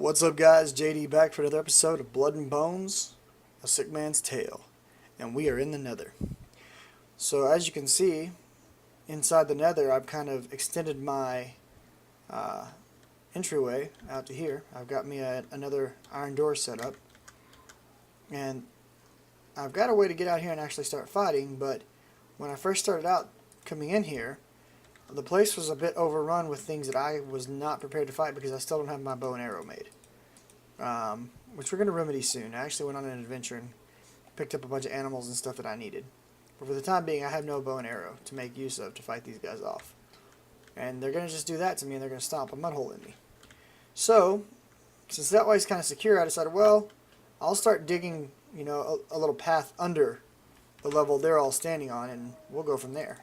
What's up, guys? JD back for another episode of Blood and Bones, A Sick Man's Tale, and we are in the Nether. So as you can see, inside the Nether, I've kind of extended my entryway out to here. I've got me another iron door set up, and I've got a way to get out here and actually start fighting, but when I first started out coming in here, the place was a bit overrun with things that I was not prepared to fight because I still don't have my bow and arrow made. Which we're going to remedy soon. I actually went on an adventure and picked up a bunch of animals and stuff that I needed. But for the time being, I have no bow and arrow to make use of to fight these guys off. And they're going to just do that to me, and they're going to stomp a mud hole in me. So, since that way's kind of secure, I decided, well, I'll start digging, a little path under the level they're all standing on, and we'll go from there.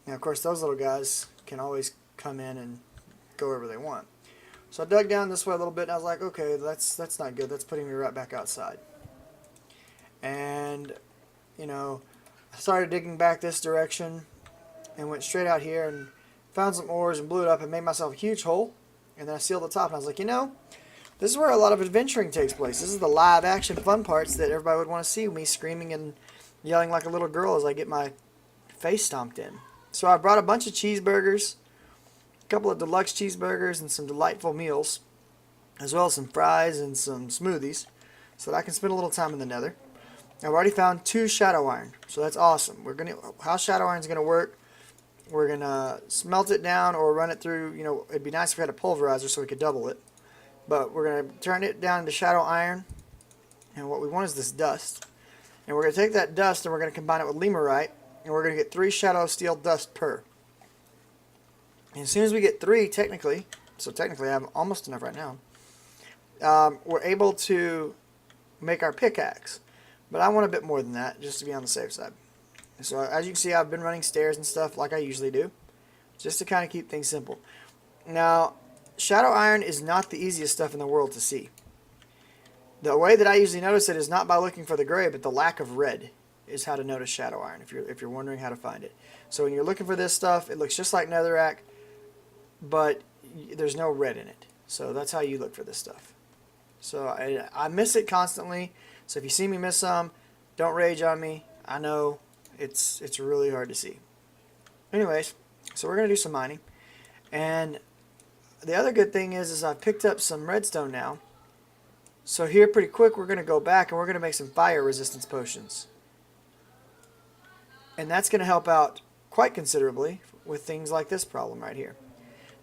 Now, of course, those little guys can always come in and go wherever they want. So I dug down this way a little bit, and I was like, okay, that's not good. That's putting me right back outside. And, I started digging back this direction and went straight out here and found some ores and blew it up and made myself a huge hole. And then I sealed the top, and I was like, this is where a lot of adventuring takes place. This is the live action fun parts that everybody would want to see, me screaming and yelling like a little girl as I get my face stomped in. So I brought a bunch of cheeseburgers, a couple of deluxe cheeseburgers, and some delightful meals, as well as some fries and some smoothies, so that I can spend a little time in the Nether. I've already found 2 shadow iron, so that's awesome. How shadow iron is going to work, we're going to smelt it down or run it through, it'd be nice if we had a pulverizer so we could double it. But we're going to turn it down to shadow iron, and what we want is this dust. And we're going to take that dust and we're going to combine it with lemurite, and we're going to get 3 shadow steel dust per. And as soon as we get 3, technically I have almost enough right now, we're able to make our pickaxe. But I want a bit more than that, just to be on the safe side. So as you can see, I've been running stairs and stuff like I usually do, just to kind of keep things simple. Now, shadow iron is not the easiest stuff in the world to see. The way that I usually notice it is not by looking for the gray, but the lack of red is how to notice shadow iron, if you're wondering how to find it. So when you're looking for this stuff, it looks just like netherrack, but there's no red in it. So that's how you look for this stuff. So I miss it constantly. So if you see me miss some, don't rage on me. I know it's really hard to see. Anyways, so we're going to do some mining. And the other good thing is I've picked up some redstone now. So here pretty quick we're going to go back and we're going to make some fire resistance potions. And that's going to help out quite considerably with things like this problem right here.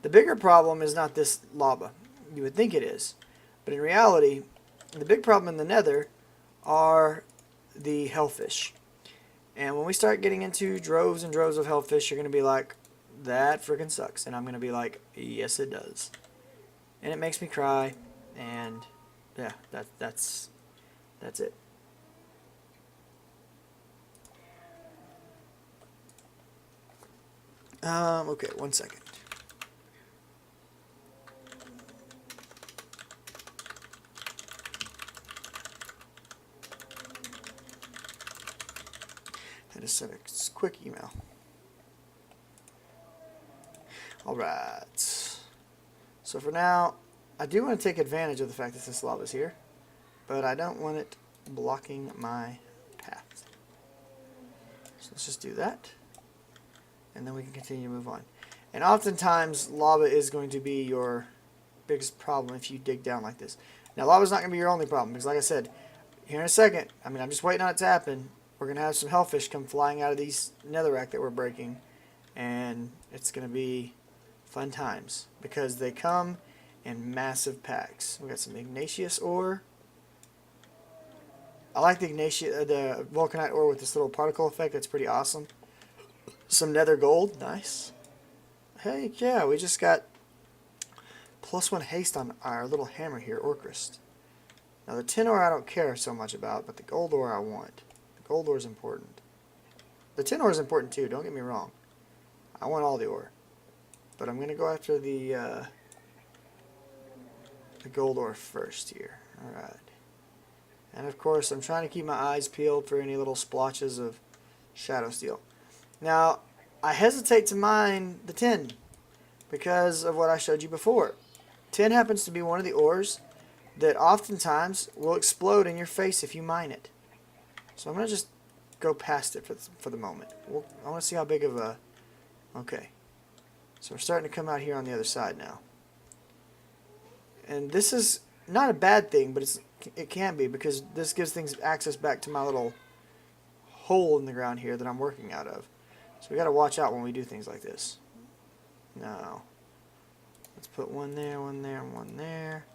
The bigger problem is not this lava. You would think it is. But in reality, the big problem in the Nether are the hellfish. And when we start getting into droves and droves of hellfish, you're going to be like, that freaking sucks. And I'm going to be like, yes it does. And it makes me cry. And yeah, that's it. Okay, 1 second. I just sent a quick email. Alright. So for now, I do want to take advantage of the fact that this lava is here, but I don't want it blocking my path. So let's just do that. And then we can continue to move on. And oftentimes, lava is going to be your biggest problem if you dig down like this. Now, lava is not going to be your only problem, because like I said, here in a second, I'm just waiting on it to happen, we're going to have some hellfish come flying out of these netherrack that we're breaking, and it's going to be fun times, because they come in massive packs. We got some igneous ore. I like the vulcanite ore with this little particle effect. That's pretty awesome. Some nether gold, nice. Hey, yeah, we just got +1 haste on our little hammer here, Orcrist. Now the tin ore I don't care so much about, but the gold ore I want. The gold ore is important. The tin ore is important too, don't get me wrong. I want all the ore. But I'm going to go after the gold ore first here. Alright. And of course I'm trying to keep my eyes peeled for any little splotches of shadow steel. Now, I hesitate to mine the tin because of what I showed you before. Tin happens to be one of the ores that oftentimes will explode in your face if you mine it. So I'm going to just go past it for the moment. I want to see how big of a... Okay. So we're starting to come out here on the other side now. And this is not a bad thing, but it can be, because this gives things access back to my little hole in the ground here that I'm working out of. So we got to watch out when we do things like this. No. Let's put one there, one there, and one there.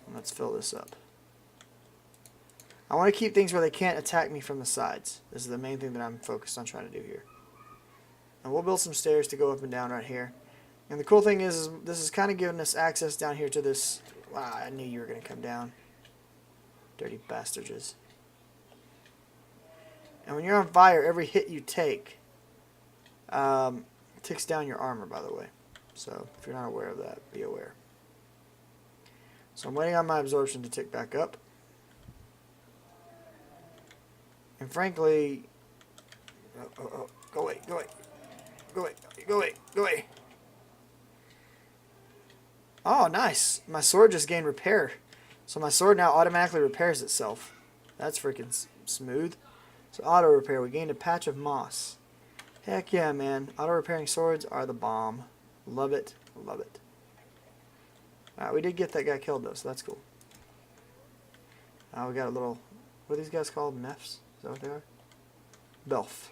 And let's fill this up. I want to keep things where they can't attack me from the sides. This is the main thing that I'm focused on trying to do here. And we'll build some stairs to go up and down right here. And the cool thing is this is kind of giving us access down here to this... Wow, I knew you were going to come down. Dirty bastards. And when you're on fire, every hit you take ticks down your armor, by the way. So if you're not aware of that, be aware. So I'm waiting on my absorption to tick back up. And frankly... Oh, go away, go away. Go away, go away, go away. Oh, nice. My sword just gained repair. So my sword now automatically repairs itself. That's freaking smooth. So auto repair. We gained a patch of moss. Heck yeah, man. Auto repairing swords are the bomb. Love it. Love it. Alright, we did get that guy killed though, so that's cool. We got a little... What are these guys called? Mefs? Is that what they are? Belf.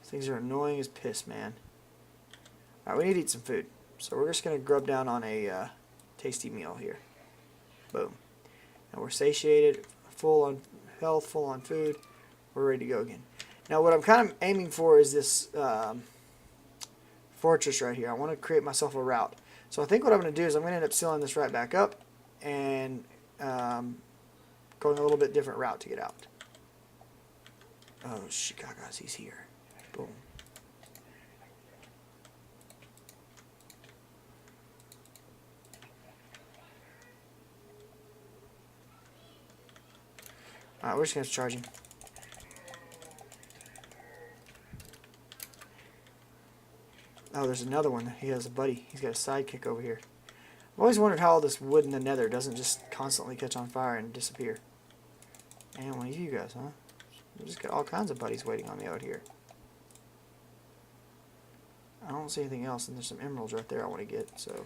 These things are annoying as piss, man. Alright, we need to eat some food. So we're just going to grub down on a tasty meal here. Boom. And we're satiated, full on health, full on food. We're ready to go again. Now what I'm kind of aiming for is this fortress right here. I want to create myself a route. So I think what I'm going to do is I'm going to end up sealing this right back up and going a little bit different route to get out. Oh, shikagas, he's here. Boom. Alright, we're just going to charge him. Oh, there's another one. He has a buddy. He's got a sidekick over here. I've always wondered how all this wood in the nether doesn't just constantly catch on fire and disappear. And one of you guys, huh? We just got all kinds of buddies waiting on me out here. I don't see anything else, and there's some emeralds right there I want to get, so...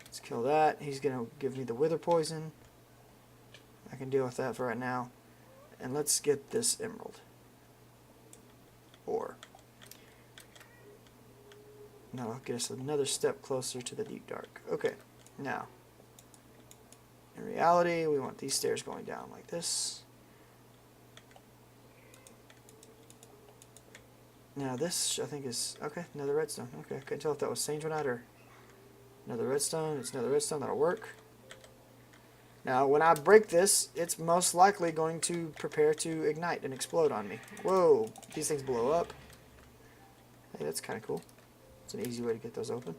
Let's kill that. He's going to give me the wither poison. I can deal with that for right now. And let's get this emerald. Ore. That'll get us another step closer to the deep dark. Okay, now. In reality, we want these stairs going down like this. Now this, I think, is... Okay, another redstone. Okay, I couldn't tell if that was sanguinite or another redstone. It's another redstone. That'll work. Now, when I break this, it's most likely going to prepare to ignite and explode on me. Whoa, these things blow up. Hey, that's kind of cool. It's an easy way to get those open.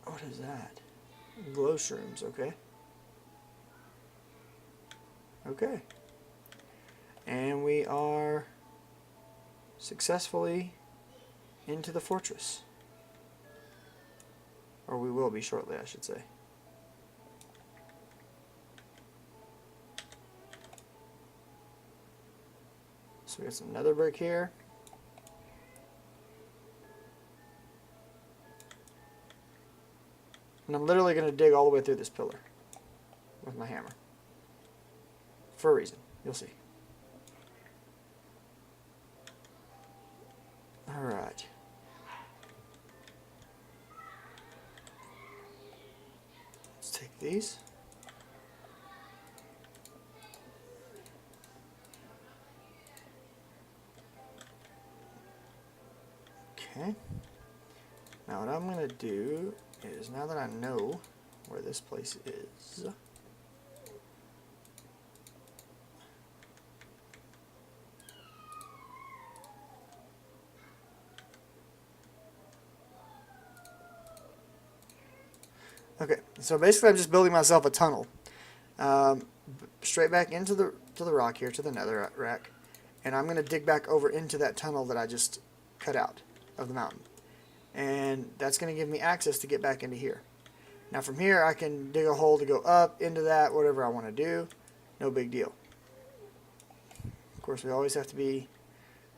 What is that? Glow shrooms, okay. Okay. And we are successfully into the fortress. Or we will be shortly, I should say. So we got some nether brick here. And I'm literally going to dig all the way through this pillar with my hammer. For a reason. You'll see. Alright. Let's take these. Okay. Now what I'm going to do is, now that I know where this place is, okay, so basically I'm just building myself a tunnel straight back into the rock here, to the nether rack, and I'm going to dig back over into that tunnel that I just cut out of the mountain. And that's going to give me access to get back into here. Now from here I can dig a hole to go up into that, whatever I want to do. No big deal. Of course, we always have to be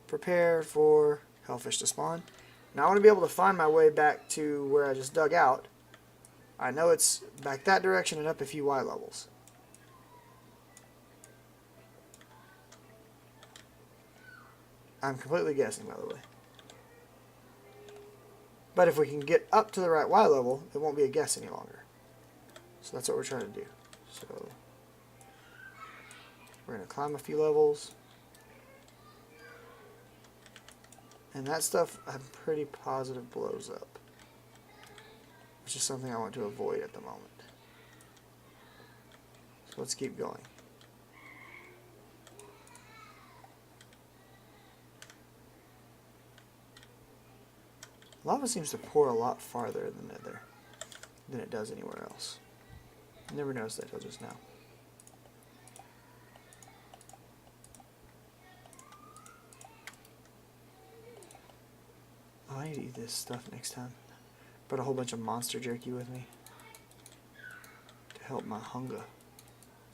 prepared for hellfish to spawn. Now I want to be able to find my way back to where I just dug out. I know it's back that direction and up a few Y levels. I'm completely guessing, by the way. But if we can get up to the right Y level, it won't be a guess any longer. So that's what we're trying to do. So we're going to climb a few levels. And that stuff, I'm pretty positive, blows up. Which is something I want to avoid at the moment. So let's keep going. Lava seems to pour a lot farther in the Nether than it does anywhere else. I never noticed that until just now. Oh, I need to eat this stuff next time. Brought a whole bunch of monster jerky with me to help my hunger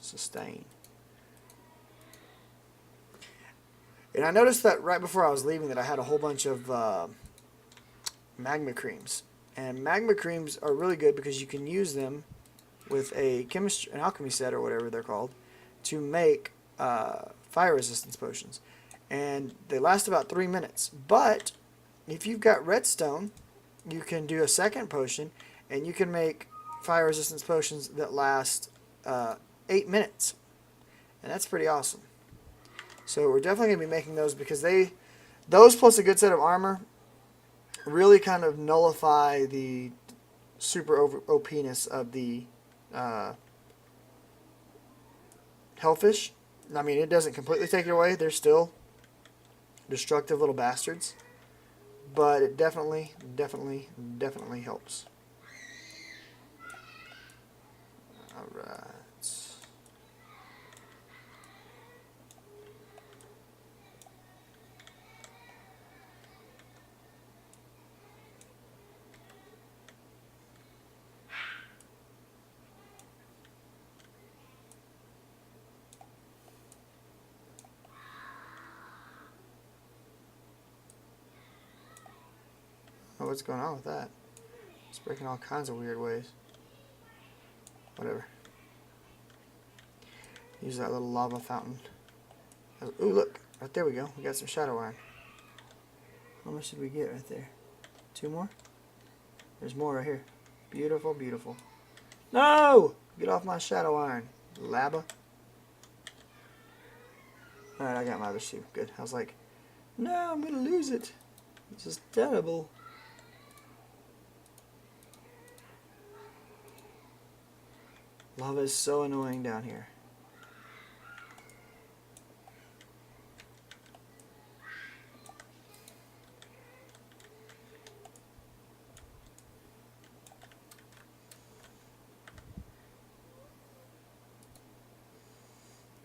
sustain. And I noticed that right before I was leaving that I had a whole bunch of magma creams. And magma creams are really good because you can use them with an alchemy set or whatever they're called to make fire resistance potions. And they last about 3 minutes. But if you've got redstone, you can do a second potion and you can make fire resistance potions that last 8 minutes. And that's pretty awesome. So we're definitely going to be making those because those plus a good set of armor really kind of nullify the super OP-ness of the hellfish. I mean, it doesn't completely take it away. They're still destructive little bastards. But it definitely helps. Alright. Oh, what's going on with that? It's breaking all kinds of weird ways. Whatever. Use that little lava fountain. Ooh, look. Right there we go. We got some shadow iron. How much did we get right there? 2 more? There's more right here. Beautiful, beautiful. No! Get off my shadow iron, lava. Alright, I got my other shoe. Good. I was like, no, I'm going to lose it. This is terrible. Lava is so annoying down here.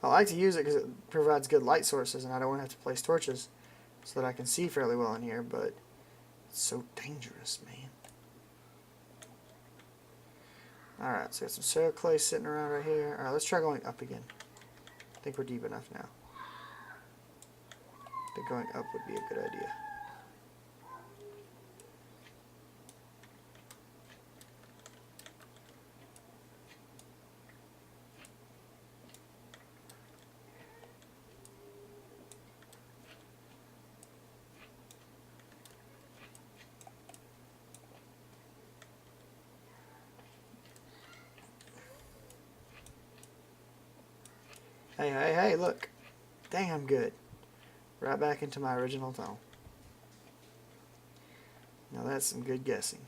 I like to use it because it provides good light sources and I don't want to have to place torches so that I can see fairly well in here, but it's so dangerous, man. Alright, so got some soil clay sitting around right here. Alright, let's try going up again. I think we're deep enough now. I think going up would be a good idea. Hey, look. Dang, I'm good. Right back into my original tunnel. Now that's some good guessing.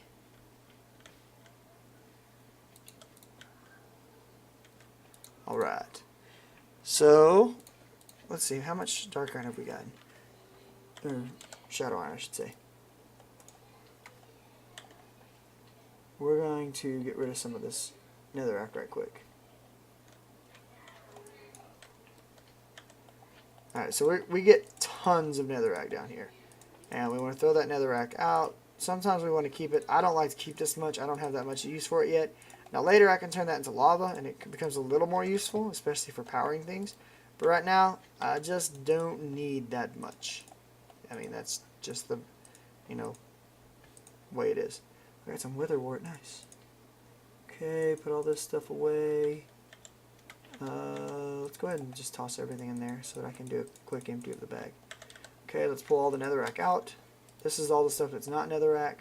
Alright. So, let's see. How much dark iron have we gotten? Or shadow iron, I should say. We're going to get rid of some of this netherrack right quick. Alright, so we get tons of netherrack down here. And we want to throw that netherrack out. Sometimes we want to keep it. I don't like to keep this much. I don't have that much use for it yet. Now later I can turn that into lava and it becomes a little more useful, especially for powering things. But right now, I just don't need that much. I mean, that's just the, you know, way it is. We got some witherwort, nice. Okay, put all this stuff away. Let's go ahead and just toss everything in there so that I can do a quick empty of the bag. Okay, let's pull all the netherrack out. This is all the stuff that's not netherrack.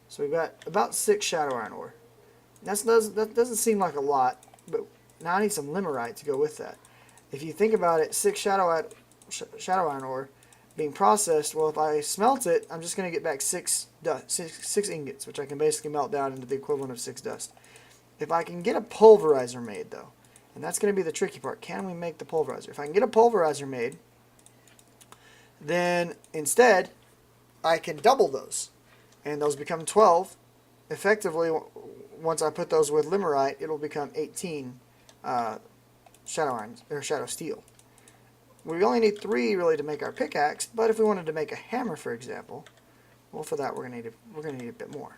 So we've got about 6 shadow iron ore. That doesn't seem like a lot, but now I need some limerite to go with that. If you think about it, 6 shadow iron ore being processed, well, if I smelt it, I'm just going to get back 6 ingots, which I can basically melt down into the equivalent of 6 dust. If I can get a pulverizer made, though, and that's going to be the tricky part, can we make the pulverizer? If I can get a pulverizer made, then instead, I can double those, and those become 12. Effectively, once I put those with limerite, it'll become 18 shadow iron or shadow steel. We only need 3 really to make our pickaxe, but if we wanted to make a hammer, for example, well, for that we're gonna need a bit more.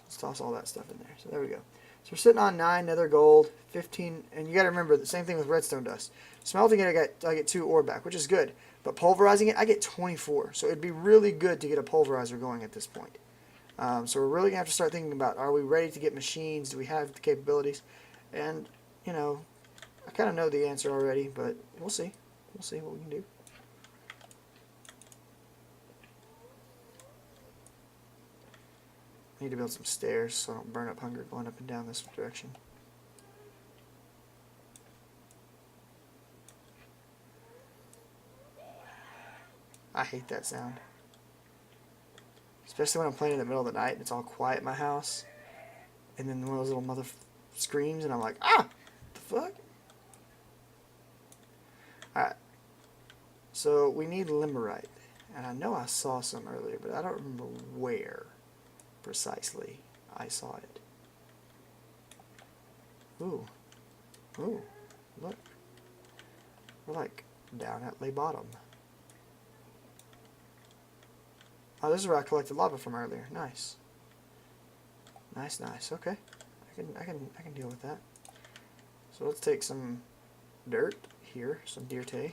Let's toss all that stuff in there. So there we go. So we're sitting on 9 nether gold, 15, and you got to remember the same thing with redstone dust. Smelting it, I get 2 ore back, which is good. But pulverizing it, I get 24. So it'd be really good to get a pulverizer going at this point. So we're really gonna have to start thinking about: are we ready to get machines? Do we have the capabilities? And you know, I kind of know the answer already, but we'll see. We'll see what we can do. I need to build some stairs so I don't burn up hunger going up and down this direction. I hate that sound. Especially when I'm playing in the middle of the night and it's all quiet in my house. And then one of those little mother screams and I'm like, ah! The fuck? Alright. So we need limerite. And I know I saw some earlier, but I don't remember where precisely I saw it. Ooh. Ooh. Look. We're like down at the bottom. Oh, this is where I collected lava from earlier. Nice. Nice, nice. Okay. I can deal with that. So let's take some dirt here, some dirte.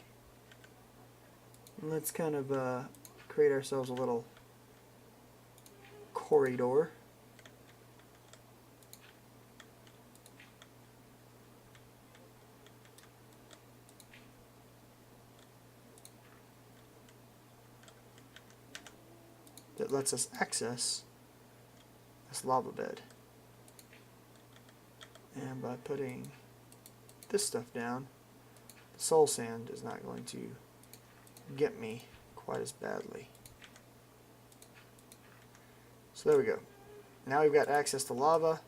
And let's kind of create ourselves a little corridor. That lets us access this lava bed. And by putting this stuff down, the soul sand is not going to get me quite as badly. So there we go. Now we've got access to lava.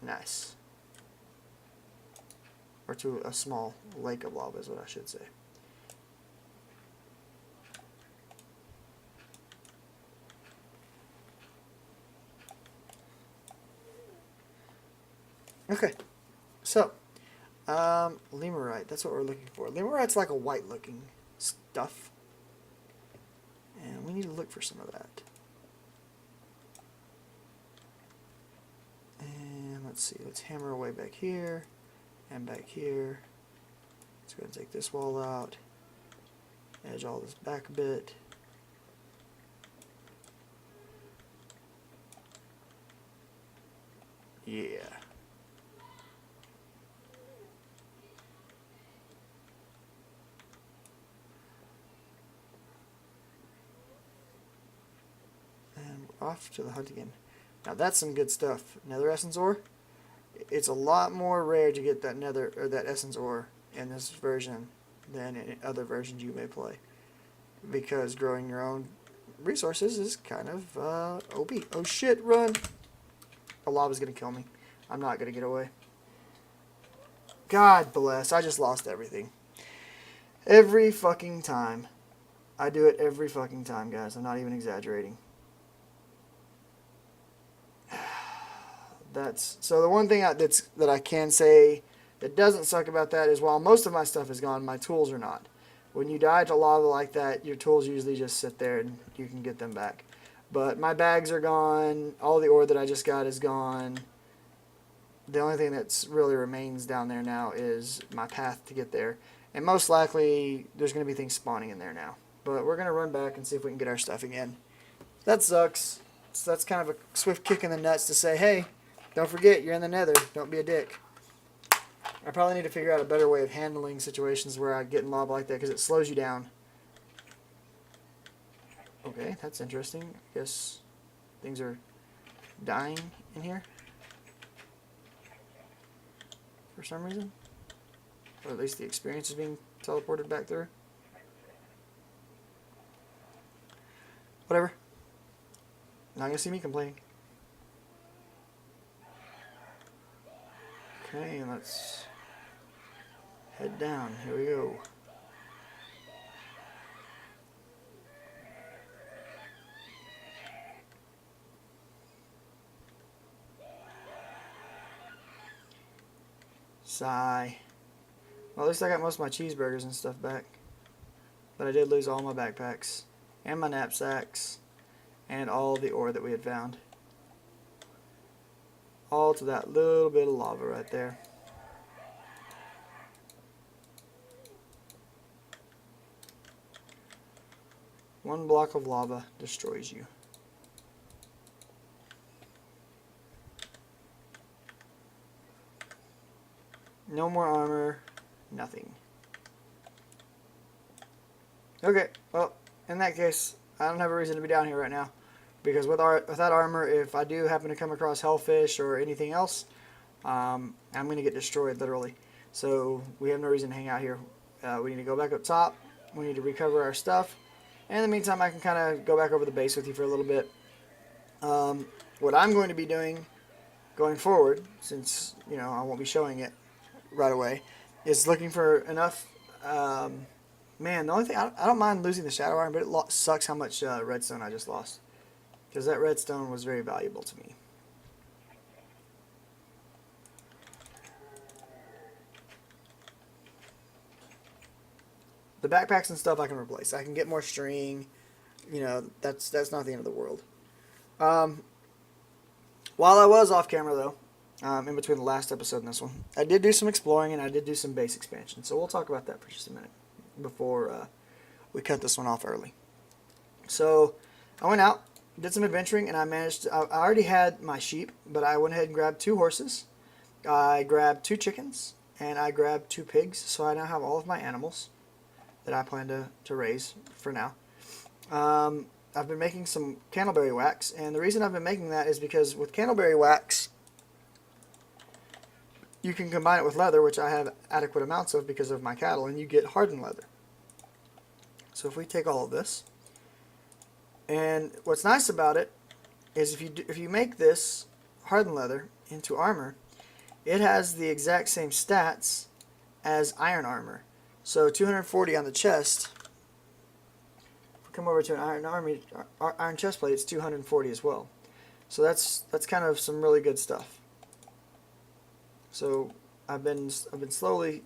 Nice. Or to a small lake of lava is what I should say. Okay, so, limerite, that's what we're looking for. Limerite's like a white looking stuff, and we need to look for some of that. And let's see, let's hammer away back here, and back here. Let's go ahead and take this wall out, edge all this back a bit. Yeah. Off to the hunt again. Now that's some good stuff. Nether essence ore. It's a lot more rare to get that nether or that essence ore in this version than in other versions you may play, because growing your own resources is kind of OP. Oh shit! Run! The lava's gonna kill me. I'm not gonna get away. God bless. I just lost everything. Every fucking time. I do it every fucking time, guys. I'm not even exaggerating. So the one thing that I can say that doesn't suck about that is while most of my stuff is gone, my tools are not. When you die to lava like that, your tools usually just sit there and you can get them back. But my bags are gone. All the ore that I just got is gone. The only thing that's really remains down there now is my path to get there. And most likely, there's going to be things spawning in there now. But we're going to run back and see if we can get our stuff again. That sucks. So that's kind of a swift kick in the nuts to say, hey, don't forget, you're in the nether. Don't be a dick. I probably need to figure out a better way of handling situations where I get in lava like that because it slows you down. Okay, that's interesting. I guess things are dying in here for some reason. Or at least the experience is being teleported back through. Whatever. Not gonna see me complaining. Okay, let's head down. Here we go. Sigh. Well, at least I got most of my cheeseburgers and stuff back. But I did lose all my backpacks. And my knapsacks. And all the ore that we had found. All to that little bit of lava right there. One block of lava destroys you. No more armor, nothing. Okay, well, in that case, I don't have a reason to be down here right now. Because without armor, if I do happen to come across hellfish or anything else, I'm going to get destroyed, literally. So, we have no reason to hang out here. We need to go back up top. We need to recover our stuff. And in the meantime, I can kind of go back over the base with you for a little bit. What I'm going to be doing going forward, since, you know, I won't be showing it right away, is looking for enough. Man, the only thing, I don't mind losing the shadow iron, but it sucks how much redstone I just lost. Because that redstone was very valuable to me. The backpacks and stuff I can replace. I can get more string. You know, that's not the end of the world. While I was off camera, though, in between the last episode and this one, I did do some exploring and I did do some base expansion. So we'll talk about that for just a minute before we cut this one off early. So I went out, did some adventuring, and I managed to, I already had my sheep, but I went ahead and grabbed 2 horses. I grabbed 2 chickens, and I grabbed 2 pigs. So I now have all of my animals that I plan to raise for now. I've been making some candleberry wax, and the reason I've been making that is because with candleberry wax, you can combine it with leather, which I have adequate amounts of because of my cattle, and you get hardened leather. So if we take all of this, and what's nice about it is if you make this hardened leather into armor, it has the exact same stats as iron armor. So 240 on the chest. If we come over to an iron chest plate, it's 240 as well. So that's kind of some really good stuff. So I've been slowly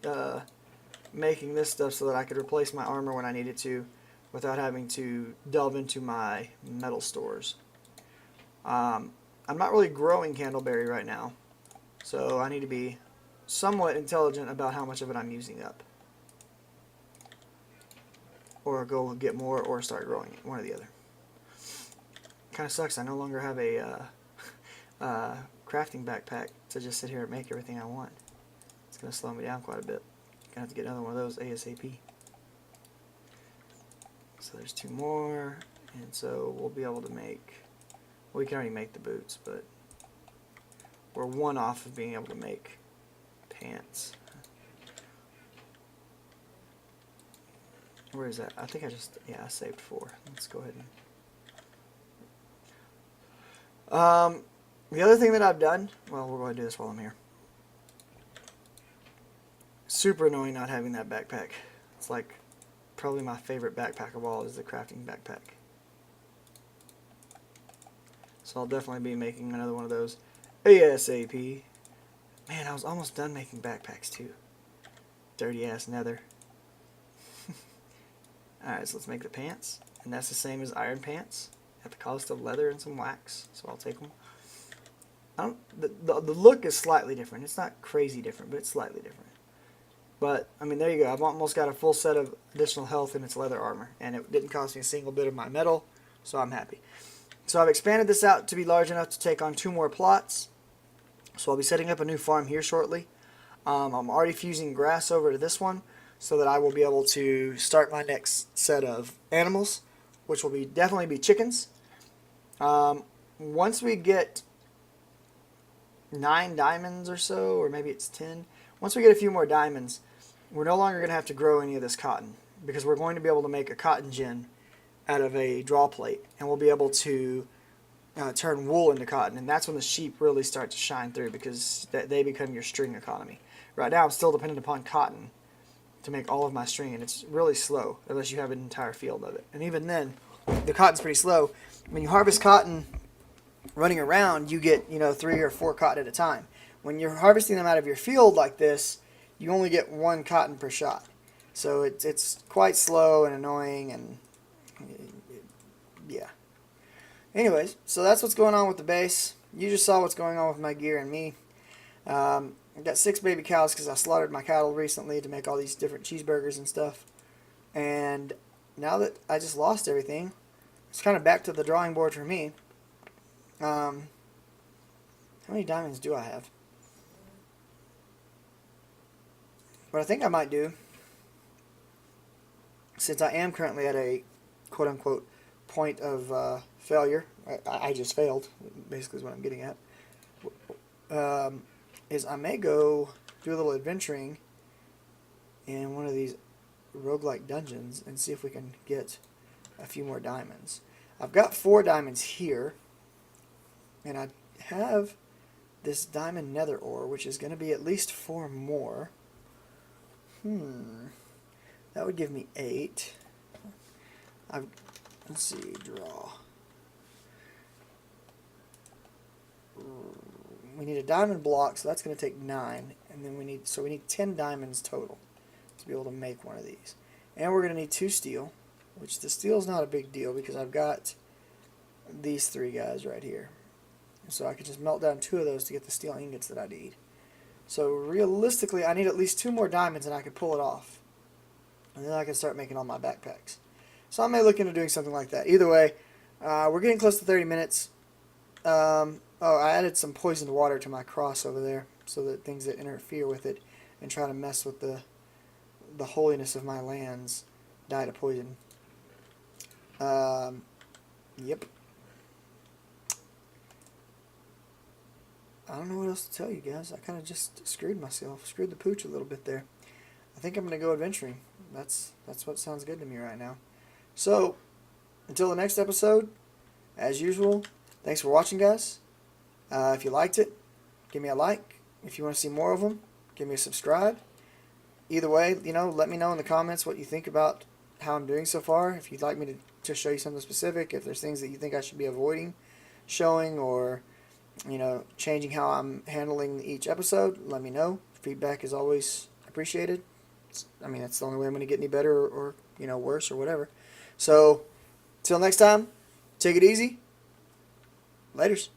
making this stuff so that I could replace my armor when I needed to, without having to delve into my metal stores. I'm not really growing candleberry right now, so I need to be somewhat intelligent about how much of it I'm using up. Or go get more or start growing it, one or the other. Kind of sucks, I no longer have a crafting backpack to just sit here and make everything I want. It's going to slow me down quite a bit. Going to have to get another one of those ASAP. So there's 2 more, and so we'll be able to make, well, we can already make the boots, but we're 1 off of being able to make pants. Where is that? I think I saved 4. Let's go ahead and the other thing that I've done, well, we're going to do this while I'm here. Super annoying not having that backpack. It's like probably my favorite backpack of all is the crafting backpack. So I'll definitely be making another one of those ASAP. Man, I was almost done making backpacks too. Dirty ass nether. Alright, so let's make the pants. And that's the same as iron pants. At the cost of leather and some wax. So I'll take them. The look is slightly different. It's not crazy different, but it's slightly different. But, I mean, there you go. I've almost got a full set of additional health in its leather armor. And it didn't cost me a single bit of my metal. So I'm happy. So I've expanded this out to be large enough to take on 2 more plots. So I'll be setting up a new farm here shortly. I'm already fusing grass over to this one so that I will be able to start my next set of animals, which will definitely be chickens. Once we get 9 diamonds or so, or maybe it's 10, once we get a few more diamonds, we're no longer going to have to grow any of this cotton because we're going to be able to make a cotton gin out of a draw plate, and we'll be able to turn wool into cotton, and that's when the sheep really start to shine through because they become your string economy. Right now I'm still dependent upon cotton to make all of my string, and it's really slow unless you have an entire field of it. And even then, the cotton's pretty slow. When you harvest cotton running around, you get 3 or 4 cotton at a time. When you're harvesting them out of your field like this, you only get 1 cotton per shot. So it's quite slow and annoying, and yeah. Anyways, so that's what's going on with the base. You just saw what's going on with my gear and me. I've got 6 baby cows because I slaughtered my cattle recently to make all these different cheeseburgers and stuff. And now that I just lost everything, it's kind of back to the drawing board for me. How many diamonds do I have? What I think I might do, since I am currently at a quote-unquote point of failure, I just failed, basically is what I'm getting at, is I may go do a little adventuring in one of these roguelike dungeons and see if we can get a few more diamonds. I've got 4 diamonds here, and I have this diamond nether ore, which is going to be at least 4 more. That would give me 8. Let's see, draw. We need a diamond block, so that's going to take 9, and then we need 10 diamonds total to be able to make one of these. And we're going to need 2 steel, which the steel is not a big deal because I've got these 3 guys right here. So I could just melt down 2 of those to get the steel ingots that I need. So realistically, I need at least 2 more diamonds and I could pull it off. And then I can start making all my backpacks. So I may look into doing something like that. Either way, we're getting close to 30 minutes. I added some poisoned water to my cross over there so that things that interfere with it and try to mess with the holiness of my lands die to poison. Yep. I don't know what else to tell you guys. I kind of just screwed myself. Screwed the pooch a little bit there. I think I'm going to go adventuring. That's what sounds good to me right now. So, until the next episode, as usual, thanks for watching, guys. If you liked it, give me a like. If you want to see more of them, give me a subscribe. Either way, let me know in the comments what you think about how I'm doing so far. If you'd like me to show you something specific, if there's things that you think I should be avoiding showing, or changing how I'm handling each episode, let me know. Feedback is always appreciated. That's the only way I'm going to get any better or worse or whatever. So, till next time, take it easy. Laters.